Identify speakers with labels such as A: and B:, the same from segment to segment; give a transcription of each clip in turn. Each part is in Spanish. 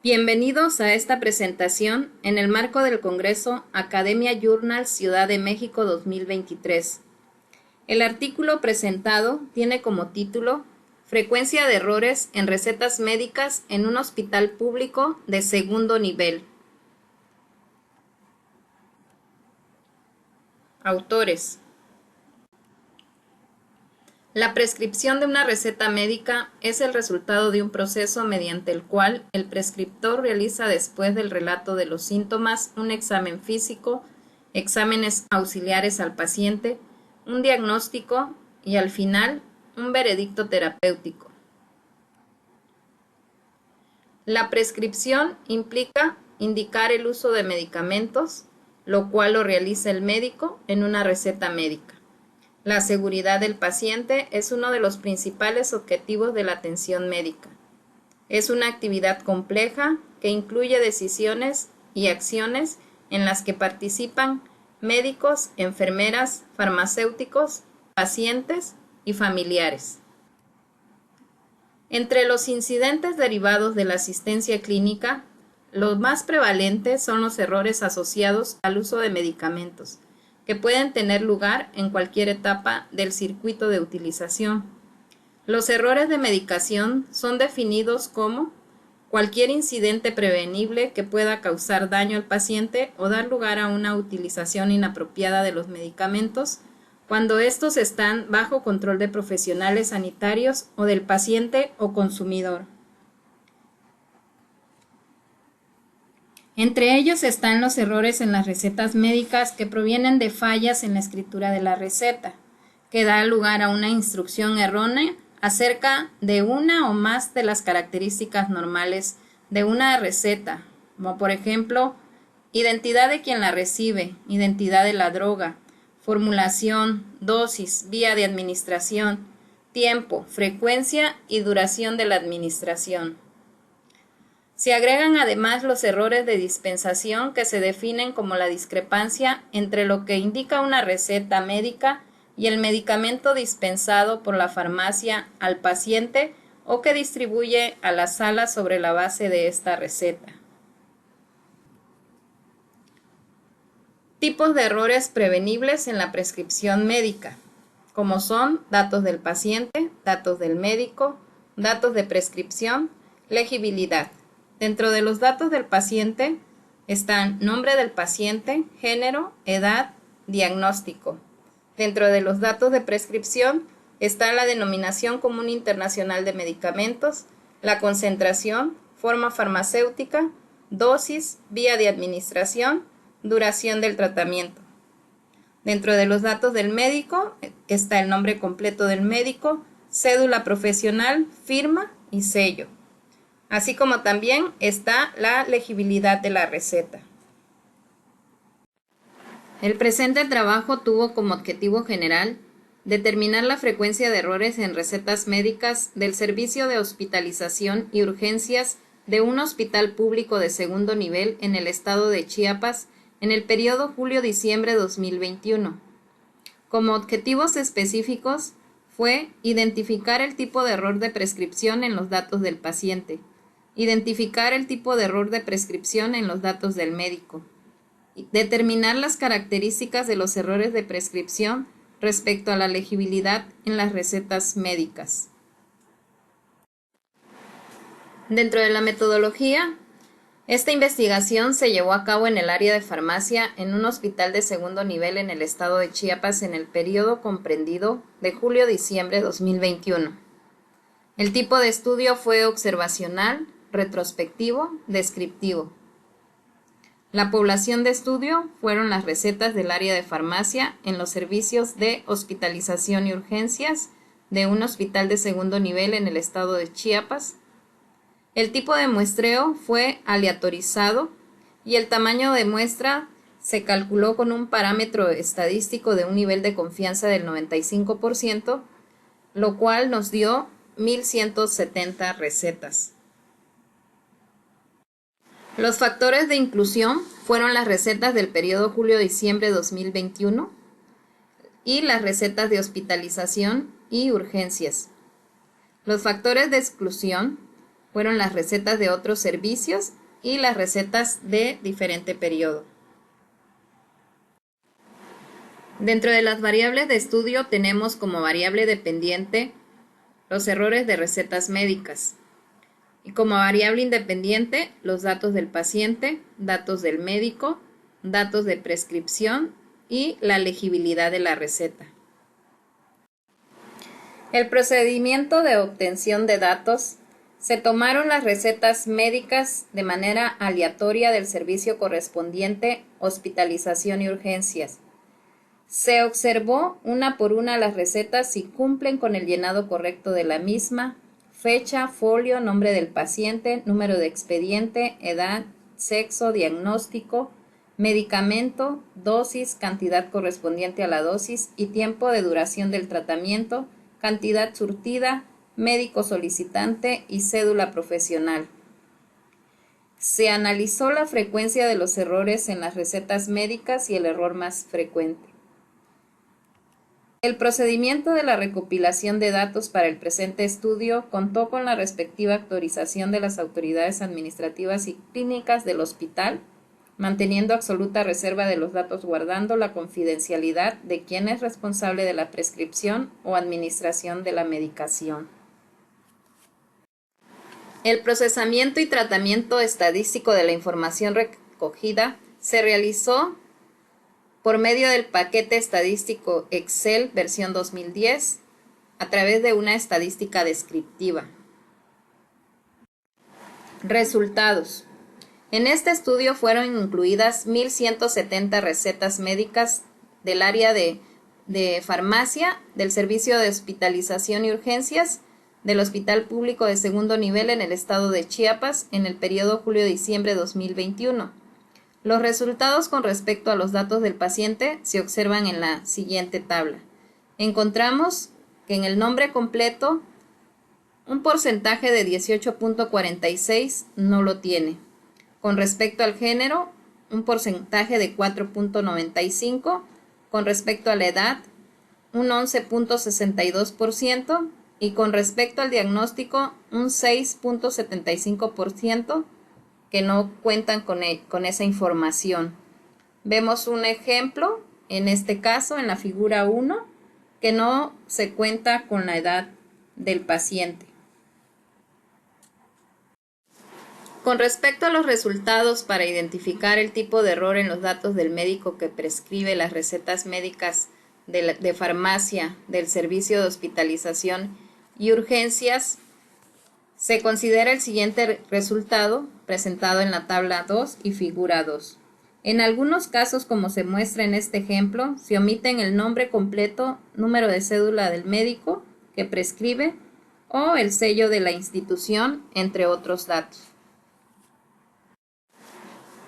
A: Bienvenidos a esta presentación en el marco del Congreso Academia Journal Ciudad de México 2023. El artículo presentado tiene como título Frecuencia de errores en recetas médicas en un hospital público de segundo nivel. Autores. La prescripción de una receta médica es el resultado de un proceso mediante el cual el prescriptor realiza después del relato de los síntomas un examen físico, exámenes auxiliares al paciente, un diagnóstico y al final un veredicto terapéutico. La prescripción implica indicar el uso de medicamentos, lo cual lo realiza el médico en una receta médica. La seguridad del paciente es uno de los principales objetivos de la atención médica. Es una actividad compleja que incluye decisiones y acciones en las que participan médicos, enfermeras, farmacéuticos, pacientes y familiares. Entre los incidentes derivados de la asistencia clínica, los más prevalentes son los errores asociados al uso de medicamentos, que pueden tener lugar en cualquier etapa del circuito de utilización. Los errores de medicación son definidos como cualquier incidente prevenible que pueda causar daño al paciente o dar lugar a una utilización inapropiada de los medicamentos cuando estos están bajo control de profesionales sanitarios o del paciente o consumidor. Entre ellos están los errores en las recetas médicas que provienen de fallas en la escritura de la receta, que da lugar a una instrucción errónea acerca de una o más de las características normales de una receta, como por ejemplo, identidad de quien la recibe, identidad de la droga, formulación, dosis, vía de administración, tiempo, frecuencia y duración de la administración. Se agregan además los errores de dispensación que se definen como la discrepancia entre lo que indica una receta médica y el medicamento dispensado por la farmacia al paciente o que distribuye a la sala sobre la base de esta receta. Tipos de errores prevenibles en la prescripción médica, como son datos del paciente, datos del médico, datos de prescripción, legibilidad. Dentro de los datos del paciente están nombre del paciente, género, edad, diagnóstico. Dentro de los datos de prescripción está la denominación común internacional de medicamentos, la concentración, forma farmacéutica, dosis, vía de administración, duración del tratamiento. Dentro de los datos del médico está el nombre completo del médico, cédula profesional, firma y sello. Así como también está la legibilidad de la receta. El presente trabajo tuvo como objetivo general determinar la frecuencia de errores en recetas médicas del servicio de hospitalización y urgencias de un hospital público de segundo nivel en el estado de Chiapas en el periodo julio-diciembre 2021. Como objetivos específicos fue identificar el tipo de error de prescripción en los datos del paciente, identificar el tipo de error de prescripción en los datos del médico, determinar las características de los errores de prescripción respecto a la legibilidad en las recetas médicas. Dentro de la metodología, esta investigación se llevó a cabo en el área de farmacia en un hospital de segundo nivel en el estado de Chiapas en el periodo comprendido de julio-diciembre 2021. El tipo de estudio fue observacional, retrospectivo, descriptivo. La población de estudio fueron las recetas del área de farmacia en los servicios de hospitalización y urgencias de un hospital de segundo nivel en el estado de Chiapas. El tipo de muestreo fue aleatorizado y el tamaño de muestra se calculó con un parámetro estadístico de un nivel de confianza del 95%, lo cual nos dio 1,170 recetas. Los factores de inclusión fueron las recetas del periodo julio-diciembre 2021 y las recetas de hospitalización y urgencias. Los factores de exclusión fueron las recetas de otros servicios y las recetas de diferente periodo. Dentro de las variables de estudio tenemos como variable dependiente los errores de recetas médicas y como variable independiente los datos del paciente, datos del médico, datos de prescripción y la legibilidad de la receta. El procedimiento de obtención de datos: se tomaron las recetas médicas de manera aleatoria del servicio correspondiente, hospitalización y urgencias. Se observó una por una las recetas si cumplen con el llenado correcto de la misma, fecha, folio, nombre del paciente, número de expediente, edad, sexo, diagnóstico, medicamento, dosis, cantidad correspondiente a la dosis y tiempo de duración del tratamiento, cantidad surtida, médico solicitante y cédula profesional. Se analizó la frecuencia de los errores en las recetas médicas y el error más frecuente. El procedimiento de la recopilación de datos para el presente estudio contó con la respectiva autorización de las autoridades administrativas y clínicas del hospital, manteniendo absoluta reserva de los datos, guardando la confidencialidad de quien es responsable de la prescripción o administración de la medicación. El procesamiento y tratamiento estadístico de la información recogida se realizó por medio del paquete estadístico Excel versión 2010 a través de una estadística descriptiva. Resultados. En este estudio fueron incluidas 1.170 recetas médicas del área de farmacia, del servicio de hospitalización y urgencias, del Hospital Público de Segundo Nivel en el estado de Chiapas en el periodo julio-diciembre 2021. Los resultados con respecto a los datos del paciente se observan en la siguiente tabla. Encontramos que en el nombre completo un porcentaje de 18.46 no lo tiene. Con respecto al género, un porcentaje de 4.95. Con respecto a la edad, un 11.62%. Y con respecto al diagnóstico, un 6.75%. que no cuentan con esa información. Vemos un ejemplo, en este caso, en la figura 1, que no se cuenta con la edad del paciente. Con respecto a los resultados para identificar el tipo de error en los datos del médico que prescribe las recetas médicas de farmacia del servicio de hospitalización y urgencias, se considera el siguiente resultado presentado en la tabla 2 y figura 2. En algunos casos, como se muestra en este ejemplo, se omiten el nombre completo, número de cédula del médico que prescribe o el sello de la institución, entre otros datos.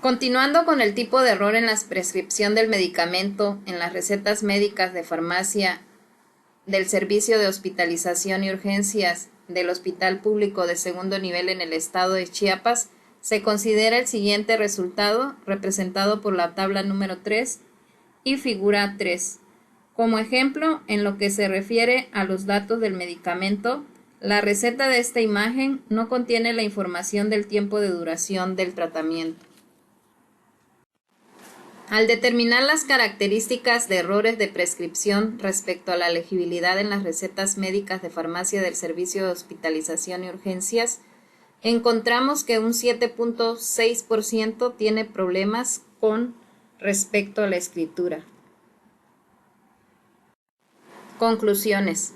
A: Continuando con el tipo de error en la prescripción del medicamento en las recetas médicas de farmacia del servicio de hospitalización y urgencias del Hospital Público de Segundo Nivel en el estado de Chiapas, se considera el siguiente resultado representado por la tabla número 3 y figura 3. Como ejemplo, en lo que se refiere a los datos del medicamento, la receta de esta imagen no contiene la información del tiempo de duración del tratamiento. Al determinar las características de errores de prescripción respecto a la legibilidad en las recetas médicas de farmacia del servicio de hospitalización y urgencias, encontramos que un 7.6% tiene problemas con respecto a la escritura. Conclusiones.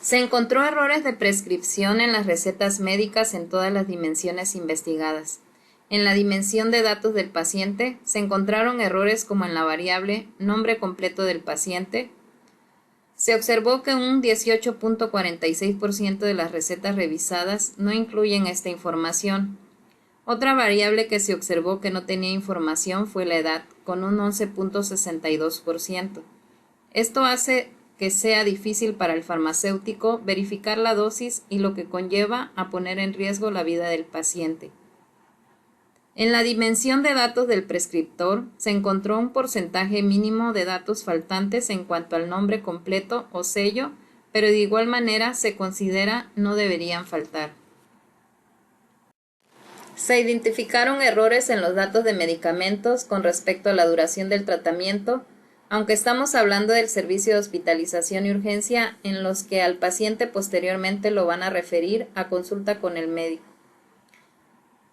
A: Se encontró errores de prescripción en las recetas médicas en todas las dimensiones investigadas. En la dimensión de datos del paciente se encontraron errores como en la variable nombre completo del paciente. Se observó que un 18.46% de las recetas revisadas no incluyen esta información. Otra variable que se observó que no tenía información fue la edad, con un 11.62%. Esto hace que sea difícil para el farmacéutico verificar la dosis y lo que conlleva a poner en riesgo la vida del paciente. En la dimensión de datos del prescriptor se encontró un porcentaje mínimo de datos faltantes en cuanto al nombre completo o sello, pero de igual manera se considera no deberían faltar. Se identificaron errores en los datos de medicamentos con respecto a la duración del tratamiento, aunque estamos hablando del servicio de hospitalización y urgencia en los que al paciente posteriormente lo van a referir a consulta con el médico.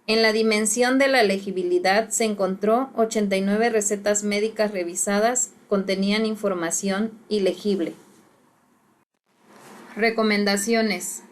A: En la dimensión de la legibilidad se encontró 89 recetas médicas revisadas contenían información ilegible. Recomendaciones.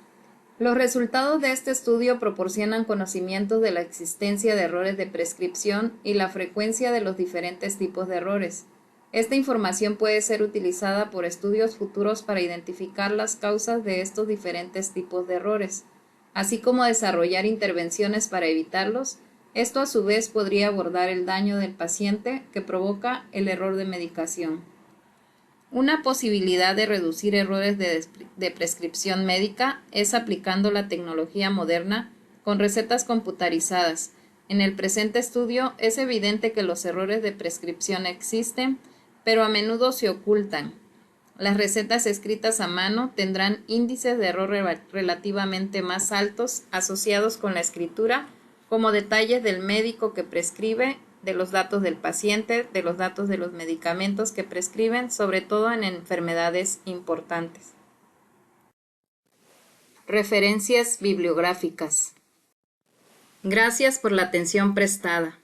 A: Los resultados de este estudio proporcionan conocimientos de la existencia de errores de prescripción y la frecuencia de los diferentes tipos de errores. Esta información puede ser utilizada por estudios futuros para identificar las causas de estos diferentes tipos de errores, así como desarrollar intervenciones para evitarlos. Esto a su vez podría abordar el daño del paciente que provoca el error de medicación. Una posibilidad de reducir errores de prescripción médica es aplicando la tecnología moderna con recetas computarizadas. En el presente estudio es evidente que los errores de prescripción existen, pero a menudo se ocultan. Las recetas escritas a mano tendrán índices de error relativamente más altos asociados con la escritura, como detalles del médico que prescribe, de los datos del paciente, de los datos de los medicamentos que prescriben, sobre todo en enfermedades importantes. Referencias bibliográficas. Gracias por la atención prestada.